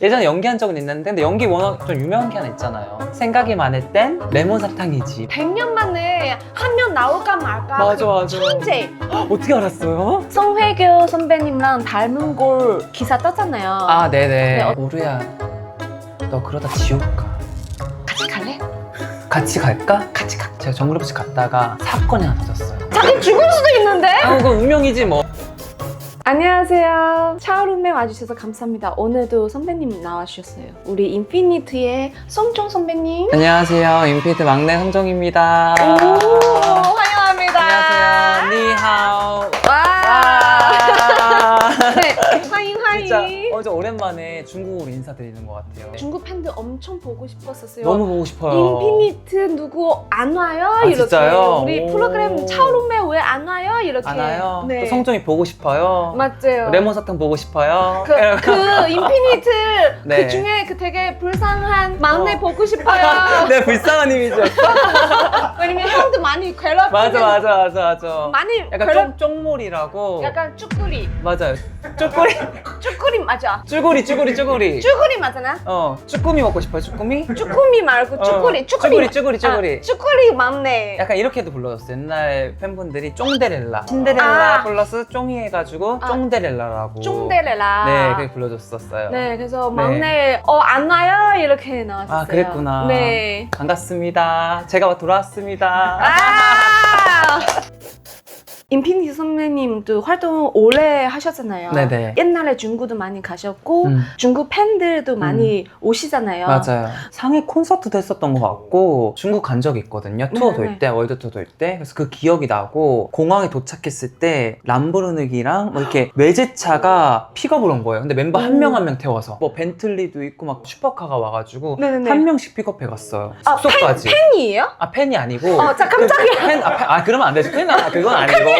예전에 연기한 적은 있는데 근데 연기 워낙 좀 유명한 게 하나 있잖아요. 생각이 많을 땐 레몬 사탕이지. 100년 만에 한 명 나올까 말까. 맞아, 그 맞아. 천재. 어떻게 알았어요? 송혜교 선배님랑 닮은 걸 기사 떴잖아요. 아, 네네. 네, 오루야, 너 그러다 지옥 가. 같이 갈래? 같이 갈까? 같이 가. 제가 정글없이 갔다가 사건이 하나 터졌어요. 자기 죽을 수도 있는데? 아, 그거 운명이지 뭐. 안녕하세요. 샤오룸에 와주셔서 감사합니다. 오늘도 선배님 나와주셨어요. 우리 인피니트의 송종 선배님. 안녕하세요. 인피니트 막내 성정입니다. 오, 환영합니다. 안녕하세요. 니하오. 와. 와. 네, 환영 진짜 환영. 어제 오랜만에 중국어로 인사드리는 것 같아요. 중국 팬들 엄청 보고 싶었었어요. 너무 보고 싶어요. 인피니트 누구 안 와요? 아, 이렇게. 진짜요? 우리 오. 프로그램 샤오룸에 왜 안 와요? 이렇게. 안 와요? 네. 또 성정이 보고 싶어요. 맞아요. 레몬 사탕 보고 싶어요. 그 인피니트 네. 그 중에 그 되게 불쌍한 막내 보고 싶어요. 네, 불쌍한 이미지였어. 왜냐면 형도 많이 괴롭히는 맞아. 많이 약간 쪽몰이라고. 약간 쭈꾸리 맞아요. 쪼꼬리. 쭈꾸리 맞아. 쭈구리. 쭈꾸리 맞잖아. 쭈꾸미 먹고 싶어요, 쭈꾸미? 쭈꾸미 말고 쭈꾸리. 쭈구리. 아, 쭈꾸리 막내. 약간 이렇게도 불러줬어요. 옛날 팬분들이 쫑데렐라. 신데렐라 아. 플러스 쫑이 해가지고 아. 쫑데렐라라고. 쫑데렐라. 네, 그렇게 불러줬었어요. 네, 그래서 막내 안 와요 이렇게 나왔어요. 아, 그랬구나. 네. 반갑습니다. 제가 돌아왔습니다. 아! 인피니트 선배님도 활동 오래 하셨잖아요. 네네. 옛날에 중국도 많이 가셨고 음. 중국 팬들도 많이 오시잖아요. 맞아요. 상해 콘서트도 했었던 것 같고 중국 간 적이 있거든요. 투어 돌 네네. 때, 월드 투어 돌 때. 그래서 그 기억이 나고 공항에 도착했을 때 람보르기니랑 뭐 이렇게 외제차가 픽업을 온 거예요. 근데 멤버 한 명 한 명 태워서 뭐 벤틀리도 있고 막 슈퍼카가 와가지고 네네네. 한 명씩 픽업해 갔어요. 아, 숙소까지. 팬이에요? 아, 팬이 아니고. 자, 깜짝이야. 그러면 안 되지. 그건 아니고.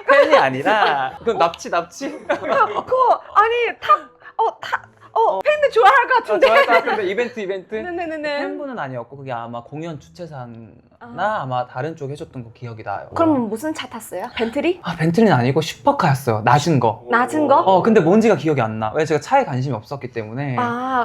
팬이 아니라. 그건 납치. 그거 아니 팬들 좋아할 것 같은데. 좋아할 것 같은데 이벤트. 네네네네. 팬분은 아니었고 그게 아마 공연 주최사나 아. 아마 다른 쪽에 해줬던 거 기억이 나요. 그럼 무슨 차 탔어요? 벤틀리? 벤틀리는 아니고 슈퍼카였어요. 낮은 거. 낮은 거? 근데 뭔지가 기억이 안 나. 왜 제가 차에 관심이 없었기 때문에.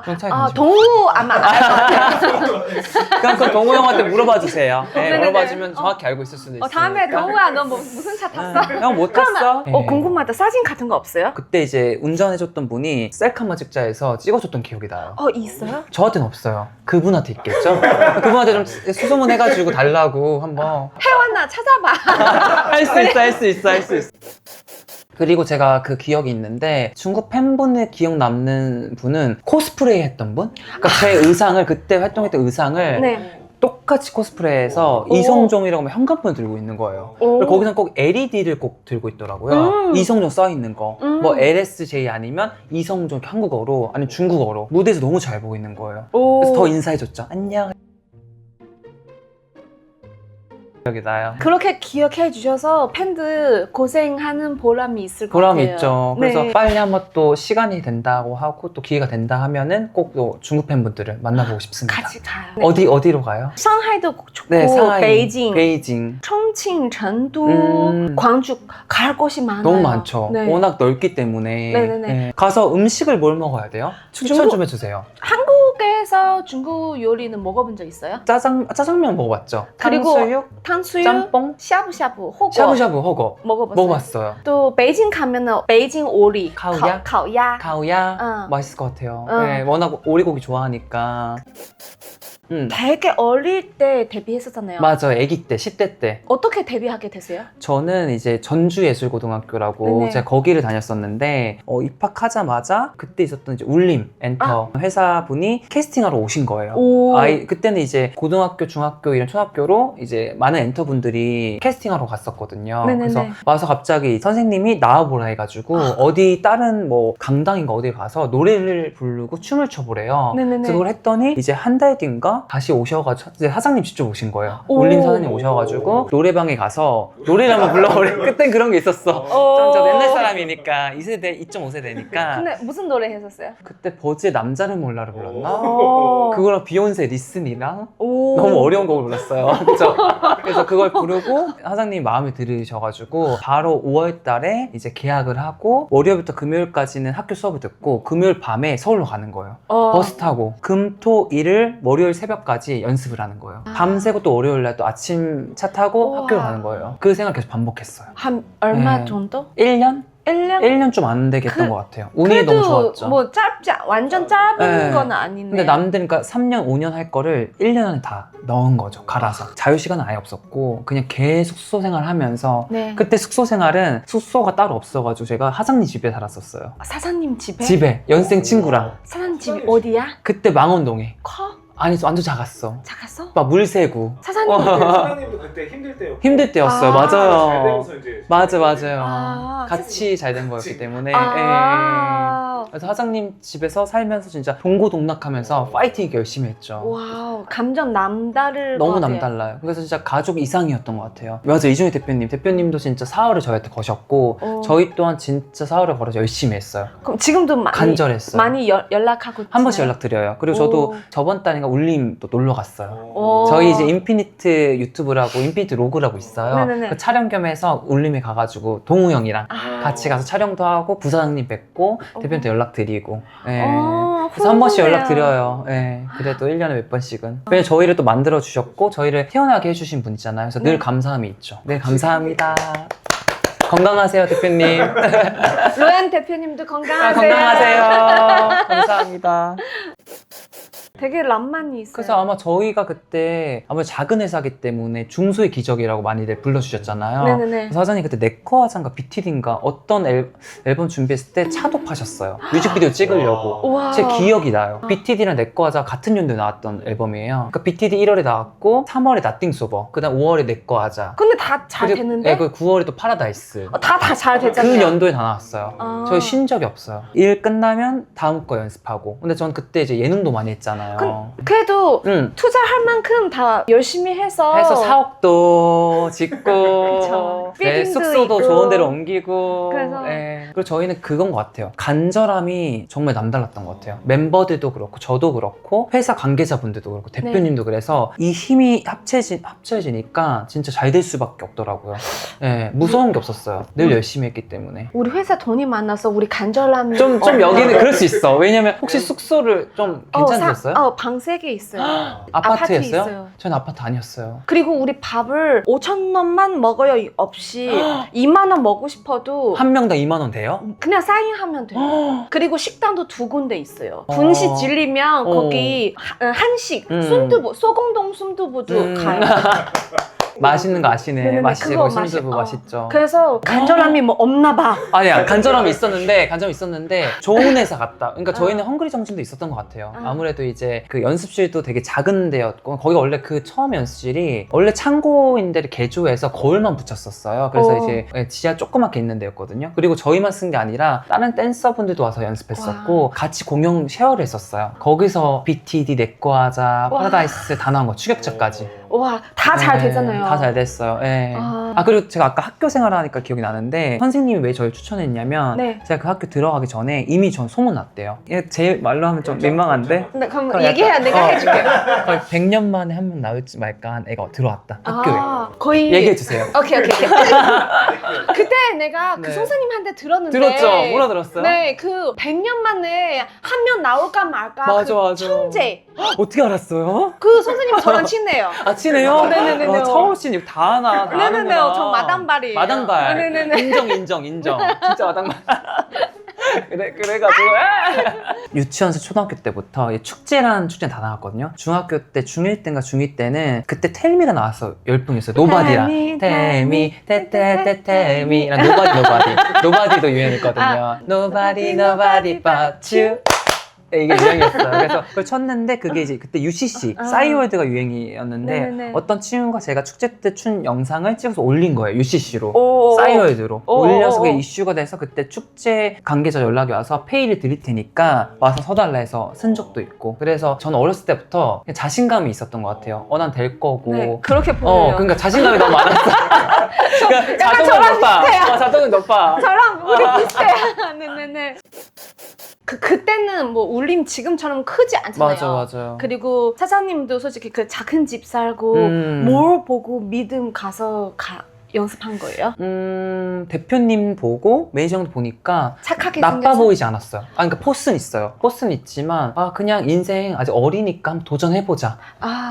그런 차에 관심이 동우 아마 알 것 같아요. 그럼 동호 형한테 물어봐 주세요. 네, 네네네. 물어봐주면 정확히 알고 있을 수도 있어요. 다음에 동우야 너 무슨 차 탔어? 형 못 탔어? 네. 궁금하다. 사진 같은 거 없어요? 그때 이제 운전해줬던 분이 셀카마 찍자해서 찍어줬던 기억이 나요. 있어요? 저한테는 없어요. 그분한테 있겠죠? 그분한테 좀 수소문해가지고 달라고 한번. 혜원아 찾아봐. 할 수 있어. 그리고 제가 그 기억이 있는데 중국 팬분의 기억 남는 분은 코스프레이 했던 분? 그러니까 제 의상을 그때 활동했던 의상을 네. 똑같이 코스프레해서 오. 이성종이라고 하면 현관폰을 들고 있는 거예요. 오. 그리고 거기서 꼭 LED를 꼭 들고 있더라고요. 이성종 써있는 거. 뭐 LSJ 아니면 이성종 한국어로 아니면 중국어로 무대에서 너무 잘 보이는 거예요. 오. 그래서 더 인사해줬죠. 안녕. 기억이 나요. 그렇게 기억해 주셔서 팬들 고생하는 보람이 있을 것 같아요. 보람이 있죠. 그래서 네. 빨리 한번 또 시간이 된다고 하고 또 기회가 된다 하면은 꼭 또 중국 팬분들을 만나보고 싶습니다. 같이 가요. 어디로 가요? 상하이도 좋고 네, 상하이, 베이징, 청칭, 전도, 광주 갈 곳이 많아요. 너무 많죠. 네. 워낙 넓기 때문에. 네네네. 네. 가서 음식을 뭘 먹어야 돼요? 추천 좀 해주세요. 한국에서 중국 요리는 먹어본 적 있어요? 짜장면 먹어봤죠? 그리고 탕수육, 탕수육, 짬뽕, 샤브샤브, 호거 샤브샤브, 허거 먹어봤어요. 먹어봤어요. 또 베이징 가면은 베이징 오리, 가오야? 가오야. 가오야 맛있을 것 같아요. 응. 네, 워낙 오리고기 좋아하니까. 되게 어릴 때 데뷔했었잖아요. 맞아요. 아기 때, 10대 때. 어떻게 데뷔하게 되세요? 저는 이제 전주예술고등학교라고 네네. 제가 거기를 다녔었는데 입학하자마자 그때 있었던 이제 울림 엔터 회사분이 캐스팅하러 오신 거예요. 오. 그때는 이제 고등학교, 중학교 이런 초등학교로 이제 많은 엔터분들이 캐스팅하러 갔었거든요. 네네네. 그래서 와서 갑자기 선생님이 나와보라 해가지고 어디 다른 뭐 강당인가 어디 가서 노래를 부르고 춤을 춰보래요. 네네네. 그래서 그걸 했더니 이제 한 달 뒤인가 하다가 다시 오셔가지고 이제 사장님 직접 오신 거예요. 오. 울림 사장님 오셔가지고 노래방에 가서 노래를 한번 불러버려. 그땐 그런 게 있었어. 저 옛날 사람이니까 2세대, 2.5세대니까 근데 무슨 노래 했었어요? 그때 버즈의 남자를 몰라를 불렀나? 오. 그거랑 비욘세 리슨이랑 오. 너무 어려운 곡을 불렀어요. 그죠? 그래서 그걸 부르고 사장님이 마음에 들으셔가지고 바로 5월 달에 이제 계약을 하고 월요일부터 금요일까지는 학교 수업을 듣고 금요일 밤에 서울로 가는 거예요. 버스 타고 금, 토, 일을 월요일 새벽까지 연습을 하는 거예요. 밤새고 또 월요일 날 또 아침 차 타고 우와. 학교를 가는 거예요. 그 생활 계속 반복했어요. 한 얼마 네. 정도? 1년? 1년? 1년 좀 안 되게 했던 것 같아요. 운이 너무 좋았죠. 뭐 짧지 완전 짧은 네. 건 아닌데. 근데 남들 그러니까 3년, 5년 할 거를 1년 안에 다 넣은 거죠. 갈아서. 자유시간은 아예 없었고 그냥 계속 숙소 생활하면서 네. 그때 숙소 생활은 숙소가 따로 없어가지고 제가 사장님 집에 살았었어요. 사장님 집에? 집에 연생 친구랑. 사장님 집이 어디야? 그때 망원동에. 커? 아니 완전 작았어. 작았어? 막 물새구. 사장님 사장님도 그때 힘들 때였고 힘들 때였어요. 아. 잘 맞아요. 되면서 이제 맞아요. 아, 같이 잘 된 거였기 때문에. 아. 예. 그래서 사장님 집에서 살면서 진짜 동고동락하면서 파이팅 열심히 했죠. 와우, 감정 남다를 너무 것 같아. 남달라요. 그래서 진짜 가족 이상이었던 것 같아요. 맞아, 이준희 대표님도 진짜 사활을 저희한테 거셨고 저희 또한 진짜 사활을 걸어서 열심히 했어요. 그럼 지금도 많이 간절했어요. 많이 연락하고 한 번씩 지내요? 연락드려요. 그리고 저도 오. 저번 달인가 울림 또 놀러 갔어요. 오. 저희 이제 인피니트 유튜브라고 인피니트 로그라고 있어요. 네네네. 그 촬영 겸해서 울림에 가가지고 동우 형이랑 아. 같이 가서 촬영도 하고 부사장님 뵙고 대표님한테 연락드리고. 예. 그래서 한 번씩 훈훈해요. 연락드려요. 예. 그래도 1년에 몇 번씩은. 왜냐면 저희를 또 만들어주셨고 저희를 태어나게 해주신 분이잖아요. 그래서 네. 늘 감사함이 있죠. 네, 감사합니다. 건강하세요, 대표님. 로얀 대표님도 건강하세요. 건강하세요. 감사합니다. 되게 낭만이 있어요. 그래서 아마 저희가 그때 아마 작은 회사기 때문에 중소의 기적이라고 많이들 불러주셨잖아요. 네네네. 사장님 그때 네커화장가 BTD인가 어떤 앨범 준비했을 때 차도 파셨어요. 뮤직비디오 찍으려고. 우와. 제 기억이 나요. BTD랑 네커화장 같은 연도에 나왔던 앨범이에요. 그러니까 BTD 1월에 나왔고 3월에 나띵 소버, 그다음 5월에 네커화장. 근데 다 잘 됐는데? 네, 그 9월에 또 파라다이스. 다 잘 됐잖아요. 그 연도에 다 나왔어요. 아. 저희 쉰 적이 없어요. 일 끝나면 다음 거 연습하고. 근데 전 그때 이제 예능도 많이 했잖아요. 그래도 응. 투자할 만큼 다 열심히 해서 사옥도 짓고 그쵸. 네, 빌딩도 숙소도 있고. 좋은 데로 옮기고 그래서. 네. 그리고 저희는 그건 것 같아요. 간절함이 정말 남달랐던 것 같아요. 멤버들도 그렇고 저도 그렇고 회사 관계자분들도 그렇고 대표님도 그래서 이 힘이 합쳐지니까 진짜 잘 될 수밖에 없더라고요. 네, 무서운 게 없었어요. 늘 열심히 했기 때문에. 우리 회사 돈이 많아서 우리 간절함이 좀 여기는 그럴 수 있어. 왜냐면 혹시 숙소를 좀 괜찮으셨어요? 방 3개 있어요. 아파트였어요? 있어요. 저는 아파트 아니었어요. 그리고 우리 밥을 5천 원만 먹어요 없이 2만 원 먹고 싶어도 한 명당 2만 원 돼요? 그냥 사인하면 돼요. 그리고 식당도 2군데 있어요. 분식 질리면 거기 한식, 순두부, 소공동 순두부도 가요. 맛있는 거 아시네. 네네네, 맛있지. 그거 거기 순두부 맛있죠. 그래서 간절함이 뭐 없나 봐. 아니야, 간절함이 있었는데 좋은 회사 같다. 그러니까 저희는 헝그리 정신도 있었던 것 같아요. 아무래도 이제 그 연습실도 되게 작은 데였고 거기가 원래 그 처음 연습실이 원래 창고인데 개조해서 거울만 붙였었어요. 그래서 이제 지하 조그맣게 있는 데였거든요. 그리고 저희만 쓴 게 아니라 다른 댄서분들도 와서 연습했었고 같이 공용 쉐어를 했었어요. 거기서 BTD, 내꺼하자, 파라다이스 다 나온 거, 추격자까지. 와, 다 잘 되잖아요. 다 잘 됐어요. 예. 그리고 제가 아까 학교 생활을 하니까 기억이 나는데 선생님이 왜 저를 추천했냐면 네. 제가 그 학교 들어가기 전에 이미 전 소문났대요. 제 말로 하면 좀 민망한데 근데 그럼 그럼 얘기해야 약간- 내가 해줄게. 거의 100년 만에 한 명 나올지 말까 한 애가 들어왔다 학교에. 거의 얘기해주세요. 오케이. 그때 내가 그 네. 선생님한테 들었는데 들었죠? 뭐라 들었어요? 네, 그 100년 만에 한 명 나올까 말까 맞아, 그 맞아. 천재 어떻게 알았어요? 그 선생님 저랑 친해요. 아 친해요? 네네네네. 와, 서울 씨 이거 다 하나. 네네네, 저 마당발이에요. 마당발. 네네네. 인정. 진짜 마당발. 그래가지고 유치원에서 초등학교 때부터 이 축제라는 축제 다 나왔거든요. 중학교 때 중1 때인가 중2 때는 그때 텔미가 나왔어. 열풍이었어요. 노바디랑 텔미 테테테텔미랑 노바디도 유행했거든요. Nobody but you. 이게 유행이었어요. 그래서 그걸 쳤는데 그게 이제 그때 UCC 싸이월드가 유행이었는데 네네네. 어떤 친구가 제가 축제 때 춘 영상을 찍어서 올린 거예요. UCC로. 오. 싸이월드로 오. 올려서 그게 오. 이슈가 돼서 그때 축제 관계자 연락이 와서 페이를 드릴 테니까 와서 서달라 해서 쓴 적도 있고. 그래서 저는 어렸을 때부터 그냥 자신감이 있었던 것 같아요. 난 될 거고. 네, 그렇게 보여요. 그러니까 자신감이 너무 많았어. 그러니까 약간 자동은 저랑 높아. 비슷해요. 자동은 높아. 저랑 우리 비슷해요. 네네네. 그때는 뭐 울림 지금처럼 크지 않잖아요. 맞아요. 그리고 사장님도 솔직히 그 작은 집 살고 뭘 보고 믿음 가서 연습한 거예요? 대표님 보고 매니저도 보니까 착하게 나빠 생겨서? 보이지 않았어요. 그러니까 포스는 있어요. 포스는 있지만 그냥 인생 아직 어리니까 한번 도전해보자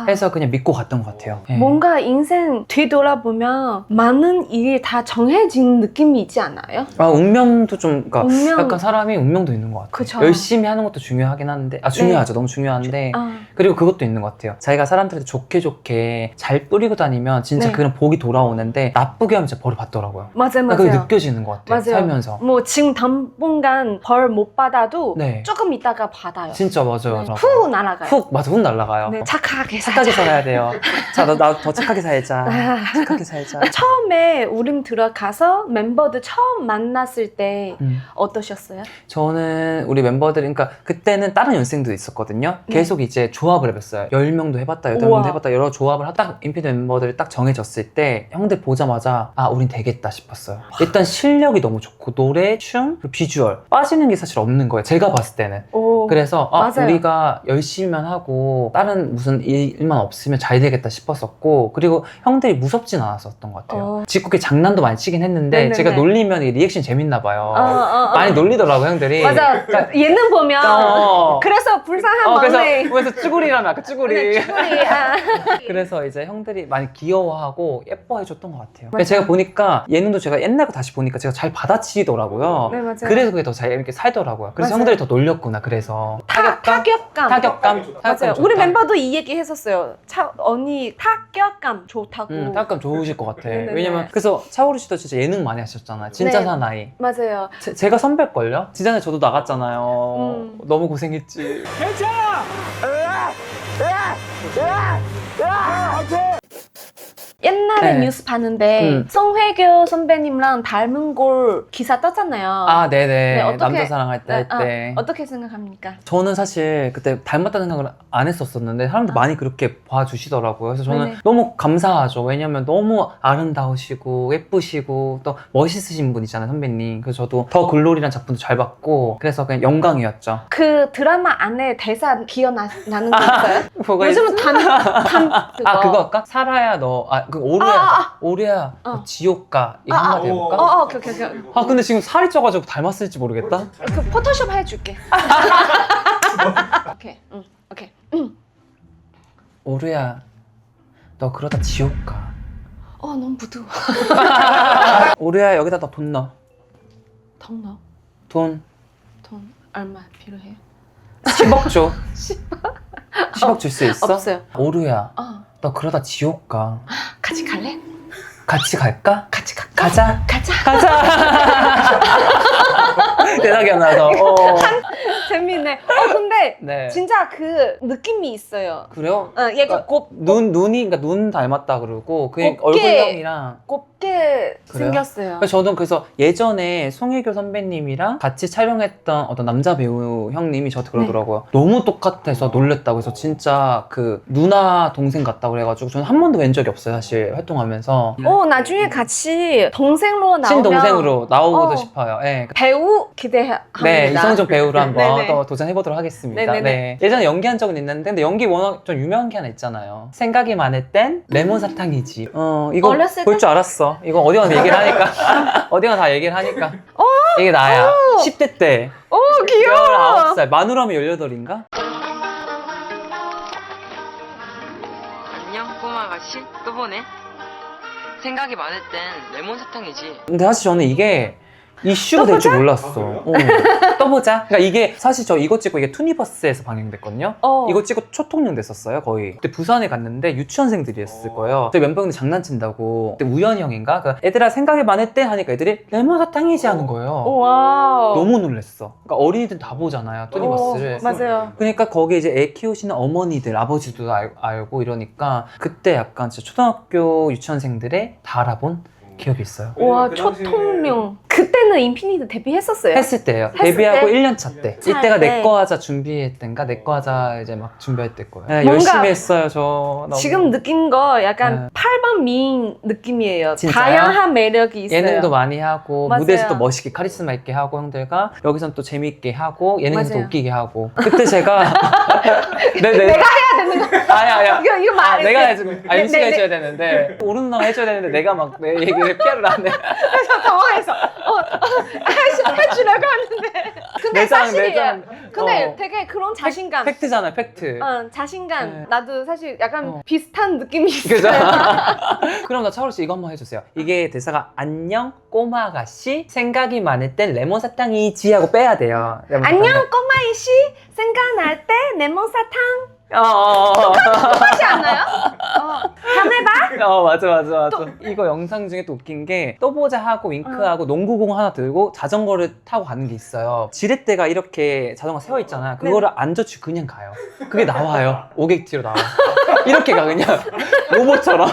해서 그냥 믿고 갔던 것 같아요. 네. 뭔가 인생 뒤돌아보면 많은 일이 다 정해진 느낌이 있지 않아요? 운명도 좀 그러니까 운명. 약간 사람이 운명도 있는 것 같아요. 그쵸. 열심히 하는 것도 중요하긴 한데 중요하죠. 너무 중요한데 그리고 그것도 있는 것 같아요. 자기가 사람들한테 좋게 잘 뿌리고 다니면 진짜 네. 그런 복이 돌아오는데 나쁘게 하면 진짜 벌을 받더라고요. 맞아요. 그게 느껴지는 것 같아요. 맞아요. 살면서. 뭐 지금 당분간 벌 못 받아도 네. 조금 있다가 받아요. 진짜 맞아요. 네. 후 날아가요. 훅 날아가요. 네, 착하게 착하게 살자. 살아야 돼요. 자, 나 더 착하게 살자. 착하게 살자. 처음에 우림 들어가서 멤버들 처음 만났을 때 어떠셨어요? 저는 우리 멤버들, 그러니까 그때는 다른 연습생도 있었거든요. 네. 계속 이제 조합을 해봤어요. 10명도 해봤다, 8명도 우와. 해봤다, 여러 조합을 하다 인피니트 멤버들이 딱 정해졌을 때 형들 보자마자 우린 되겠다 싶었어요. 일단 실력이 너무 좋고 노래, 춤, 그리고 비주얼 빠지는 게 사실 없는 거예요. 제가 봤을 때는. 오. 그래서 맞아요. 우리가 열심히만 하고 다른 무슨 일만 없으면 잘 되겠다 싶었었고, 그리고 형들이 무섭진 않았었던 것 같아요. 짓궂게 장난도 많이 치긴 했는데 네네네. 제가 놀리면 이 리액션 재밌나 봐요. 어. 많이 놀리더라고 형들이. 맞아. 예능 보면 그래서 불쌍한 마음에 그래서 쭈구리라면 아까 쭈구리. 쭈구리. 그래서 이제 형들이 많이 귀여워하고 예뻐해줬던 것 같아요. 맞아요. 제가 보니까 예능도 제가 옛날 거 다시 보니까 제가 잘 받아치더라고요. 네, 맞아요. 그래서 그게 더 잘 이렇게 살더라고요. 그래서 맞아요. 형들이 더 놀렸구나. 그래서 타격감. 타격감 맞아요. 좋다. 우리 멤버도 이 얘기 했었어요. 언니 타격감 좋다고. 타격감 좋으실 것 같아. 네네네. 왜냐면 그래서 차오루 씨도 진짜 예능 많이 하셨잖아요. 진짜 네. 사나이. 맞아요. 제가 선배일걸요? 지난해 저도 나갔잖아요. 너무 고생했지. 옛날에 네. 뉴스 봤는데 송혜교 선배님랑 닮은 걸 기사 떴잖아요. 네네. 네, 어떻게- 남자 사랑할 때 할 때. 어떻게 생각합니까? 저는 사실 그때 닮았다는 생각을 안 했었었는데 사람들 많이 그렇게 봐주시더라고요. 그래서 저는 네네. 너무 감사하죠. 왜냐면 너무 아름다우시고 예쁘시고 또 멋있으신 분이잖아요, 선배님. 그래서 저도 더 글로리란 작품도 잘 봤고 그래서 그냥 영광이었죠. 그 드라마 안에 대사 기억나는 거 있어요? 뭐가 요즘은 그거 할까? 살아야 너, 그 오류야. 오류야. 너 지옥 가. 이거 한마디 해볼까? 오케이. 근데 지금 살이 쪄가지고 닮았을지 모르겠다. 그 포토샵 해줄게. 오케이. 오류야. 너 그러다 지옥 가. 너무 부드워. 오류야, 여기다 너 돈 넣어. 돈 넣어? 돈 돈 얼마 필요해요? 10억 줘. 10억 줄 수 있어? 없어요. 오류야. 너 그러다 지옥 가. 같이 갈래? 같이 갈까? 같이 갈까? 가자. 가자. 대박이 안 나서. 재밌네. 근데 네. 진짜 그 느낌이 있어요. 그래요? 얘가 그러니까 눈 닮았다 그러고 그 곱게- 얼굴형이랑. 곱게 그래요? 생겼어요. 저는 그래서 예전에 송혜교 선배님이랑 같이 촬영했던 어떤 남자 배우 형님이 저한테 그러더라고요. 너무 똑같아서 놀랬다고 해서 진짜 그 누나 동생 같다고 그래가지고 저는 한 번도 뵌 적이 없어요, 사실 활동하면서. 나중에 같이 동생으로 나오면 친동생으로 나오고도 어. 싶어요. 네. 배우 기대합니다. 네, 이성준 배우로 한번 네네. 또 도전해보도록 하겠습니다. 네네네. 네. 예전에 연기한 적은 있는데, 근데 연기 워낙 좀 유명한 게 하나 있잖아요. 생각이 많을 땐 레몬 사탕이지. 이거 어렸을 볼 때? 줄 알았어. 이거 어디 가서 얘기를 하니까. 어디 가서 다 얘기를 하니까. 이게 나야. 10대 때. 귀여워. 19살. 만우라면 18인가? 안녕 꼬마 아가씨 또 보네. 생각이 많을 땐 레몬 사탕이지. 근데 사실 저는 이게 이슈가 될 줄 몰랐어. 아, 떠보자. 그러니까 이게 사실 저 이거 찍고 이게 투니버스에서 방영됐거든요. 어. 이거 찍고 초통령 됐었어요 거의. 그때 부산에 갔는데 유치원생들이었을 거예요. 그때 멤버들 장난친다고 그때 우연히 형인가? 그 애들아 생각이 많을 때 하니까 애들이 레몬 사탕이지 하는 거예요. 와우. 너무 놀랬어. 그러니까 어린이들 다 보잖아요 투니버스를. 맞아요. 그러니까 거기에 이제 애 키우시는 어머니들, 아버지도 알고 이러니까 그때 약간 진짜 초등학교 유치원생들의 다 알아본 기억이 있어요. 와, 그 당시에 초통령. 그때는 인피니트 데뷔했었어요. 했을 때예요. 했을 데뷔하고 때? 1년 차 때. 차 이때가 때. 내꺼 하자 준비했던가 내꺼 하자 이제 막 준비할 때 거예요. 네, 뭔가 열심히 했어요 저. 너무. 지금 느낀 거 약간 네. 8번 미인 느낌이에요. 진짜요? 다양한 매력이 있어요. 예능도 많이 하고 맞아요. 무대에서 또 멋있게 카리스마 있게 하고 형들과 여기선 또 재밌게 하고 예능에서 또 맞아요. 웃기게 하고 그때 제가 내가 해야 되는 거. 아야 이거 말. 내가 해주고 MC가 네. 해줘야 되는데 오른 누나가 해줘야 되는데 내가 막 내 얘기를 피하를 안 해. 당황해서 해주려고 하는데. 근데 사실이에요. 근데 되게 그런 자신감. 팩트잖아요 팩트. 자신감. 네. 나도 사실 약간 비슷한 느낌이 있어요. 그죠? 그럼 나 차오루 씨 이거 한번 해주세요. 이게 대사가 안녕 꼬마 아가씨 생각이 많을 땐 레몬 사탕이지 하고 빼야 돼요. 레몬 안녕 사탕을. 꼬마이씨 생각날 때 레몬 사탕 어. 똑같지 않나요? 다음해봐. 맞아. 이거 영상 중에 또 웃긴 게 떠보자 하고 윙크하고 농구공 하나 들고 자전거를 타고 가는 게 있어요. 지렛대가 이렇게 자전거 세워 있잖아. 그거를 안 젖히고 그냥 가요. 그게 나와요. 오객티로 나와. 이렇게 가 그냥 로봇처럼.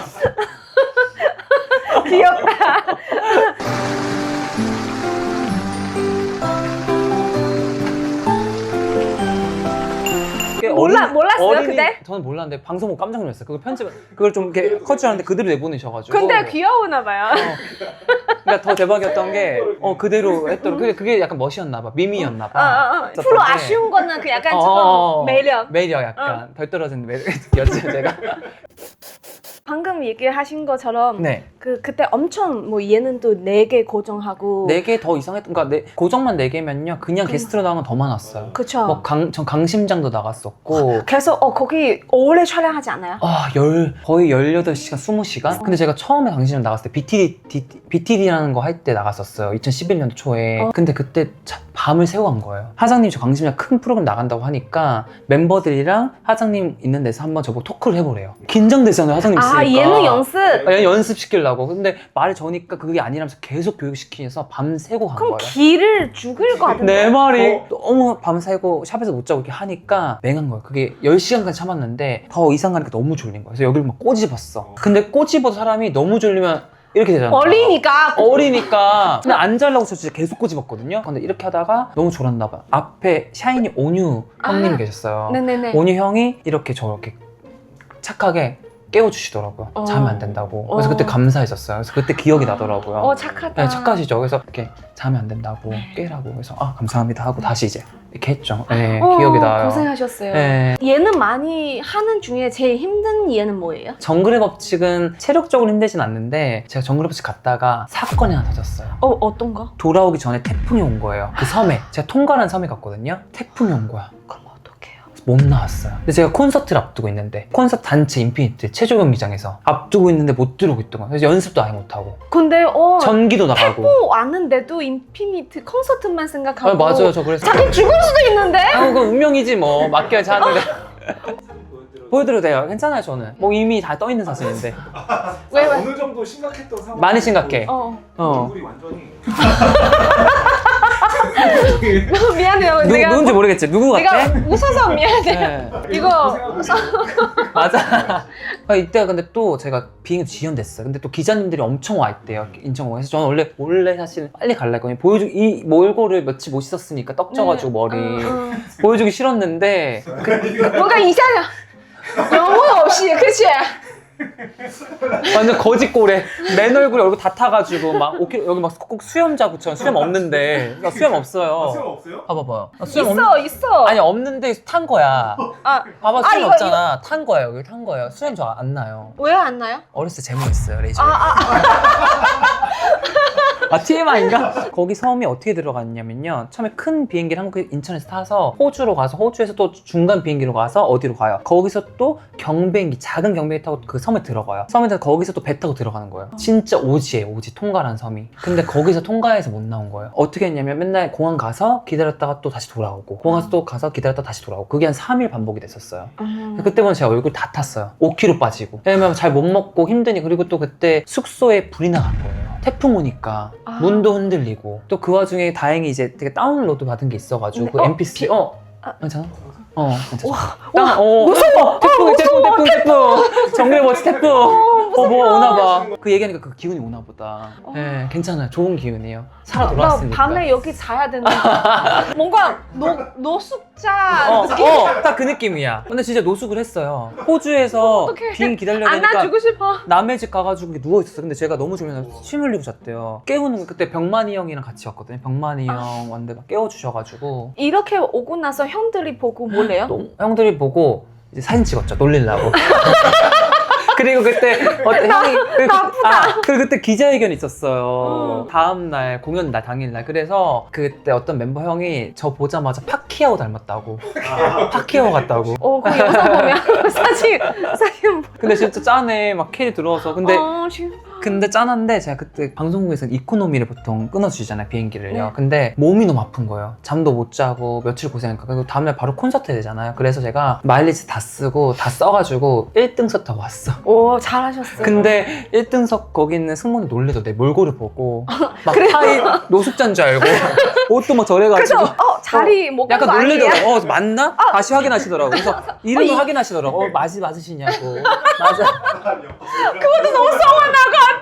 귀엽다. 몰랐어요, 그때? 저는 몰랐는데 방송 보고 깜짝 놀랐어요. 그걸 그걸 좀 이렇게 컷줄하는데 그대로 내보내셔가지고. 근데 귀여우나 봐요. 그러니까 더 대박이었던 게 그대로 했더라고. 그게 약간 멋이었나 봐. 밈이었나 봐. 프로 아쉬운 거는 그 약간 조금 매력. 약간 덜 떨어진 매력이었죠 제가. 방금 얘기하신 것처럼 네. 그때 엄청 뭐 얘는 또 4개 고정하고 4개 더 이상했던 그러니까 고정만 4개면요 그냥 게스트로 나온 건 더 많았어요. 그쵸. 뭐 전 강심장도 나갔었고 그래서 거기 오래 촬영하지 않아요? 거의 18시간 20시간? 근데 제가 처음에 강심장 나갔을 때 BTD라는 거 할 때 나갔었어요. 2011년도 초에. 근데 그때 밤을 새고 간 거예요. 하장님 저 강심장 큰 프로그램 나간다고 하니까 멤버들이랑 하장님 있는 데서 한번 저보고 토크를 해보래요. 긴장되잖아요 하장님 있으니까. 예능 연습? 연습시키려고. 근데 말을 저니까 그게 아니라면서 계속 교육시키면서 밤 새고 간 그럼 거예요. 기를 죽일 것 같은데. 내 말이 너무 밤새고 샵에서 못 자고 이렇게 하니까 맹한 거예요. 그게 10시간까지 참았는데 더 이상 가니까 너무 졸린 거예요. 그래서 여기를 막 꼬집었어. 근데 꼬집어도 사람이 너무 졸리면 이렇게 되잖아. 어리니까. 근데 안 자려고 저 진짜 계속 꼬집었거든요. 근데 이렇게 하다가 너무 졸았나 봐요. 앞에 샤이니 온유 형님이 계셨어요. 네네네. 온유 형이 이렇게 저렇게 착하게 깨워주시더라고요. 자면 안 된다고. 그래서 그때 감사했었어요. 그래서 그때 기억이 나더라고요. 착하다. 네, 착하시죠. 그래서 이렇게 자면 안 된다고 깨라고. 그래서 감사합니다 하고 다시 이제 이렇게 했죠. 네, 기억이 나요. 고생하셨어요. 네. 예능 많이 하는 중에 제일 힘든 예는 뭐예요? 정글의 법칙은 체력적으로 힘들진 않는데 제가 정글의 법칙 갔다가 사건이 하나 터졌어요. 어떤 거? 돌아오기 전에 태풍이 온 거예요. 그 섬에. 제가 통가라는 섬에 갔거든요. 태풍이 온 거야. 그럼 어떡해요? 못 나왔어요. 근데 제가 콘서트를 앞두고 있는데 콘서트 단체 인피니트 체조 경기장에서 앞두고 있는데 못 들어오고 있던 거예요. 그래서 연습도 아예 못하고 근데 전기도 나가고. 왔는데도 인피니트 콘서트만 생각하고 맞아요. 저 그래서 자기 죽을 수도 있는데? 그건 운명이지 뭐 맡겨야지 하는데 보여드려도 돼요. 괜찮아요 저는. 뭐 이미 다 떠 있는 사진인데. 왜? 어느 정도 심각했던 상황 많이 심각해. 얼굴이 완전히 미안해요. 누군지 모르겠지. 누구 같아? 내가 웃어서 미안해요. 네. 이거 맞아. 이때가 근데 또 제가 비행기 지연됐어요. 근데 또 기자님들이 엄청 와 있대요. 인천공항에서. 저는 원래 사실 빨리 갈라 했거든요. 이 몰골을 며칠 못 씻었으니까 떡져가지고 머리 보여주기 싫었는데 뭔가 이상해. 영혼 없이, 그치? 완전 거짓골에 맨 얼굴에 얼굴 다 타가지고 막 5kg 여기 막 꼭 수염자구처럼 수염 없는데 나 수염 없어요. 수염 없어요? 봐봐봐요. 있어. 아니 없는데 탄 거야. 봐봐 수염 이거, 없잖아. 탄 거예요. 여기 탄 거예요. 수염 저 안 나요. 왜 안 나요? 어렸을 때 제모했어요 레이저. TMI인가? 거기 섬이 어떻게 들어갔냐면요. 처음에 큰 비행기를 한국 인천에서 타서 호주로 가서 호주에서 또 중간 비행기로 가서 어디로 가요. 거기서 또 경비행기, 작은 경비행기 타고 그 섬에 들어가요. 섬에서 거기서 또 배 타고 들어가는 거예요. 진짜 오지예요. 오지. 통가라는 섬이. 근데 거기서 통가에서 못 나온 거예요. 어떻게 했냐면 맨날 공항 가서 기다렸다가 또 다시 돌아오고 공항에서 또 가서 기다렸다가 다시 돌아오고 그게 한 3일 반복이 됐었어요. 그때부터 제가 얼굴 다 탔어요. 5kg 빠지고. 왜냐면 잘 못 먹고 힘드니. 그리고 또 그때 숙소에 불이 나간 거예요. 태풍 오니까 문도 흔들리고 또 그 와중에 다행히 이제 되게 다운로드 받은 게 있어가지고 그 MP3 괜찮아? 괜찮아. 무서워. 태풍 정글버치 태풍 뭐 오나봐. 그 얘기하니까 그 기운이 오나보다. 네, 괜찮아요. 좋은 기운이에요. 살아 돌아왔으니까. 나 밤에 여기 자야 되는데 뭔가 노숙자 딱 그 느낌이야. 근데 진짜 노숙을 했어요. 호주에서 어떡해. 비행기 기다려야 되니까 안아주고 싶어. 남의 집 가가지고 누워있었어. 근데 제가 너무 졸면서 침 흘리고 잤대요. 깨우는 거 그때 병만이 형이랑 같이 왔거든요. 병만이 형 왔는데 막 깨워주셔가지고 이렇게 오고 나서 형들이 보고 뭐래요? 형들이 보고 이제 사진 찍었죠. 놀리려고. 그리고 그때 형이 그리고 그때 기자회견 있었어요. 다음날 공연 날 당일날. 그래서 그때 어떤 멤버 형이 저 보자마자 파키아오 닮았다고. 파키아오 같다고. 그 영상 보면 사진 근데 진짜 짠해. 막 캐리 들어와서. 근데 짠한데 제가 그때 방송국에서 이코노미를 보통 끊어주잖아요. 비행기를요. 네. 근데 몸이 너무 아픈 거예요. 잠도 못 자고 며칠 고생하니까. 그리고 다음날 바로 콘서트 해야 되잖아요. 그래서 제가 마일리지 다 쓰고 다 써가지고 1등석 타고 왔어. 오, 잘하셨어요. 근데 1등석 거기 있는 승무원이 놀래도 내 몰골을 보고 막 타이 노숙자인 줄 알고 옷도 막 저래가지고 그래서 자리 먹은 약간 거 아니에요? 놀래더라고. 맞나? 다시 확인하시더라고. 그래서 이름을 확인하시더라고. 맞으시냐고. 맞아. 그것도 너무 서운할 것 같아.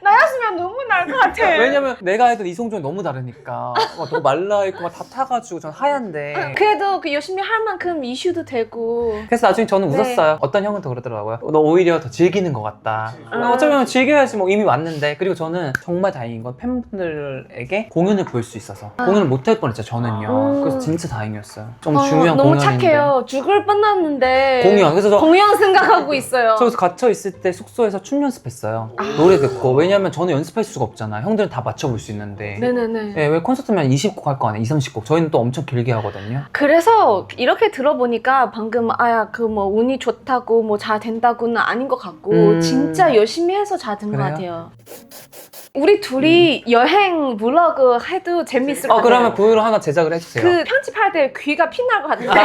나였으면 눈물 날 것 같아. 왜냐면 내가 했던 이송종이 너무 다르니까 막 너무 말라있고 막 다 타가지고 전 하얀데. 그래도 그 열심히 할 만큼 이슈도 되고. 그래서 나중에 저는 네. 웃었어요. 어떤 형은 더 그러더라고요. 너 오히려 더 즐기는 것 같다. 어쩌면 즐겨야지 뭐 이미 왔는데. 그리고 저는 정말 다행인 건 팬분들에게 공연을 볼 수 있어서 공연을 못 할 뻔했죠 저는요. 그래서 진짜 다행이었어요. 좀 중요한 너무 공연인데. 착해요. 죽을 뻔났는데 공연. 그래서 공연 생각하고 있어요. 저 갇혀 있을 때 숙소에서 춤 연습했어요. 노래 듣고. 왜냐면 저는 연습할 수가 없잖아요. 형들은 다 맞춰볼 수 있는데. 네네네. 네, 왜 콘서트면 20곡 할 거 아니에요? 20, 30곡. 저희는 또 엄청 길게 하거든요. 그래서 이렇게 들어보니까 방금 그 뭐 운이 좋다고 뭐 잘 된다고는 아닌 것 같고 진짜 열심히 해서 잘 된 것 그래요? 같아요. 우리 둘이 여행 블로그 해도 재밌을 것 같아요. 그러면 브이로그 하나 제작을 해주세요. 그 편집할 때 귀가 피날 것 같은데.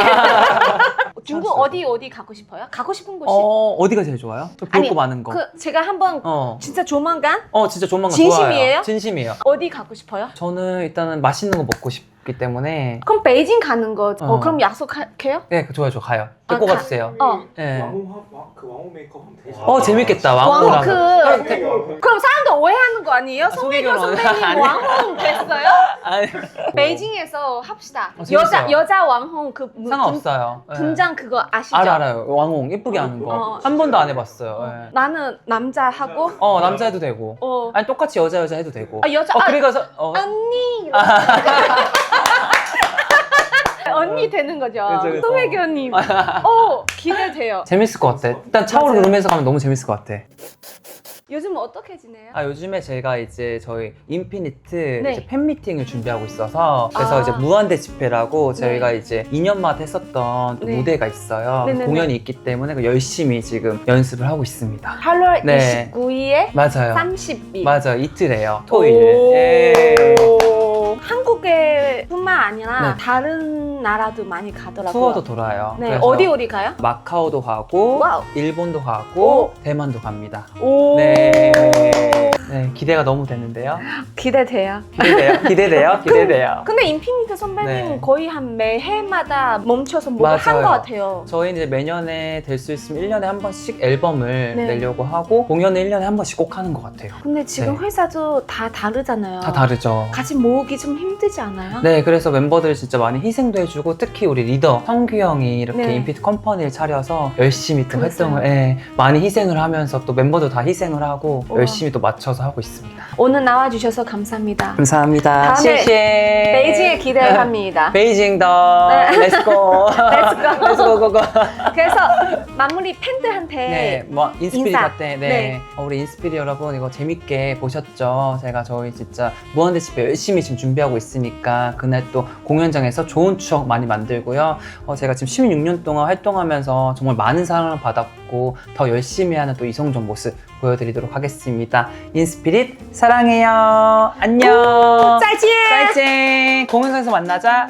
중국 어디 가고 싶어요? 가고 싶은 곳이? 어디가 제일 좋아요? 저 볼 거 많은 거. 제가 한번 진짜 조만간 진짜 조만간 진심이에요? 좋아요. 진심이에요. 어디 가고 싶어요? 저는 일단은 맛있는 거 먹고 싶기 때문에. 그럼 베이징 가는 거 그럼 약속해요? 네, 좋아요. 가요. 데리고 가주세요. 네. 왕호 메이크업 하면 되게 재밌겠다. 왕호 왕호랑. 그럼 사람들 오해하는 거 아니에요? 송혜교 송혜교는 선배님 아니. 왕홍 됐어요? 아니, 베이징에서 합시다. 재밌어요. 여자 왕홍 상관없어요. 분장 그거 아시죠? 알아요. 왕홍 예쁘게 하는 거. 한 번도 안 해봤어요. 네. 나는 남자 하고 남자 해도 되고. 아니 똑같이 여자 해도 되고. 여자 그래서 언니 언니 되는 거죠. 그쵸. 송혜교님. 기대돼요. 재밌을 것 같아. 일단 차오를 누르면서 가면 너무 재밌을 것 같아. 요즘 어떻게 지내요? 요즘에 제가 이제 저희 인피니트 네. 이제 팬미팅을 준비하고 있어서 그래서 이제 무한대 집회라고 저희가 이제 2년마다 했었던 또 네. 무대가 있어요. 네네네. 공연이 있기 때문에 열심히 지금 연습을 하고 있습니다. 8월 네. 29일에 맞아요. 30일. 맞아요. 이틀에요. 토일. 예. 한국에 뿐만 아니라 네. 다른 나라도 많이 가더라고요. 투어도 돌아요. 네, 그래서 어디 가요? 마카오도 가고 와우. 일본도 가고 대만도 갑니다. 오. 네. 기대가 너무 되는데요. 기대돼요. 기대돼요. 근데 인피니트 선배님 네. 거의 한 매해마다 멈춰서 뭐 한 맞아요. 것 같아요. 저희는 이제 매년에 될 수 있으면 1년에 한 번씩 앨범을 네. 내려고 하고 공연을 1년에 한 번씩 꼭 하는 것 같아요. 근데 지금 네. 회사도 다 다르잖아요. 다 다르죠. 같이 모으기 좀 힘들지 않아요? 네, 그래서 멤버들 진짜 많이 희생도 해주고 특히 우리 리더 성규 형이 이렇게 네. 인피니트 컴퍼니를 차려서 열심히 또 그랬어요. 활동을 많이 희생을 하면서 또 멤버도 다 희생을 하고 우와. 열심히 또 맞춰서 싶어서 하고 있습니다. 오늘 나와주셔서 감사합니다. 감사합니다. 다음에 시시에 베이징에 기대합니다. 베이징 더 렛츠고 렛츠고 고고. 그래서 마무리 팬들한테 네, 뭐 인스피릿 인사. 같대. 네. 우리 인스피릿 여러분 이거 재밌게 보셨죠? 제가 저희 진짜 무한대시배 열심히 지금 준비하고 있으니까 그날 또 공연장에서 좋은 추억 많이 만들고요. 제가 지금 16년 동안 활동하면서 정말 많은 사랑을 받았고 더 열심히 하는 또 이성적 모습 보여드리도록 하겠습니다. 인스피릿 사랑해요. 안녕. 再见。 짜이쨍. 공연장에서 만나자.